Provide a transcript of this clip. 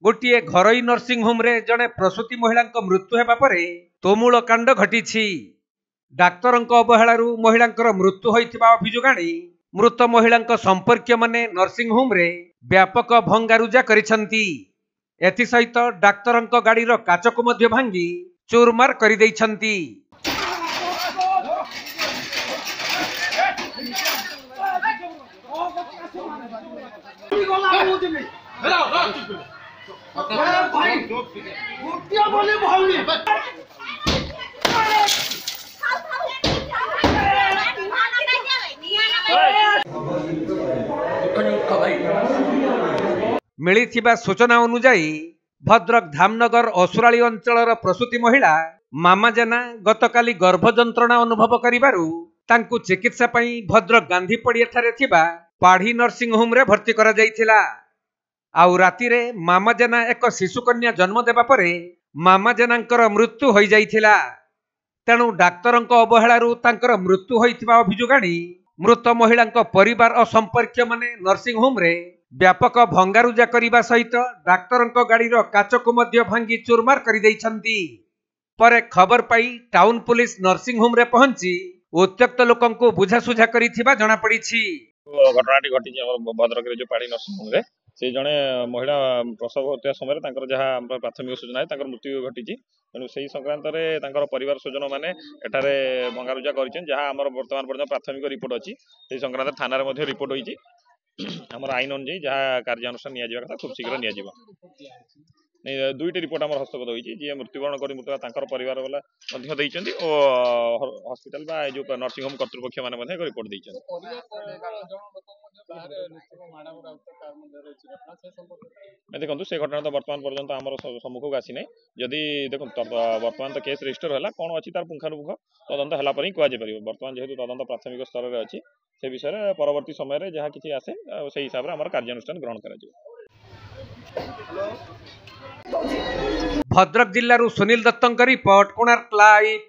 गोटे घरोई nursing home रे जड़े प्रसूति महिला मृत्यु होगा पर तुमुल कांड घटी डाक्तर अवहेलू महिला मृत्यु होता अभियोग आनी मृत महिला संपर्क माने नर्सिंग होम रे व्यापक भंगारुजा करिसेंती। एथि सहित डाक्तर गाड़ी काच को मध्य भांगी चूरमार कर देइछंती। मिलिथिबा सूचना अनुजाई भद्रक धामनगर असुराली अंचलर प्रसूति महिला मामा जेना गतकाली गर्भ जंत्रणा अनुभव करिबारु तांकु चिकित्सा पई भद्रक गांधी पड़िया ठारे थिबा पाढ़ी नर्सिंग होम रे भर्ती करा जायथिला। आउ राति रे मामा जेना एक शिशु कन्या जन्म देबा परे मामा जेनांकर मृत्यु होई जायथिला। तेणु डाक्तरंक अवहेलारू तांकर मृत्यु होइथिबा अभियोग आनी मृत महिलांक परिवार और संपर्क माने नर्सिंग होम रे व्यापक भंगारुजा करिबा सहित डाक्तरंक गाड़ीर काच को मध्य भांगी चूरमार कर देइछंती। परे खबर पाई टाउन पुलिस नर्सिंग होम रे पहुंची उत्त्यक्त लोकन को बुझासुझा करिथिबा जणा पड़िछि। घटनाटी घटी भद्रक रे जो पाड़ी नर्सिंग होम रे से जड़े महिला प्रसव होता समय जहाँ प्राथमिक सूचना है मृत्यु घटी तेणु से संक्रांत में परिवार स्वजन मैंने एठारे भंगारुजा कर बर्तमान पर्यटन प्राथमिक रिपोर्ट अच्छी से संक्रांत थाना रिपोर्ट होती आम आईन अनुजाई जहाँ कार्यानुष्ठान निया खूब शीघ्र नहीं दुईटी रिपोर्ट आम हस्तगत होती जी मृत्युवरण कर मृत्यु परिवार वाला हस्पिटाल जो नर्सिंग होम कर्तृपक्ष मैंने रिपोर्ट देते देखो से घटना तो बर्तमान पर्यंत आम सम्मुख को आसी ना जदि देखो बर्तमान तो केस रजिस्टर है कौन अच्छी तार पुंखानुपुंख तदंत है कहुपर बर्तमान जेहेतु तदंत प्राथमिक स्तर में अच्छी से विषय परवर्ती समय जहाँ किसी आसे से हिसाब से आम कार्यानुष्ठान ग्रहण कर। भद्रक जिल्लारू सुनील दत्तଙ୍କ रिपोर्ट कोणार्क लाइव।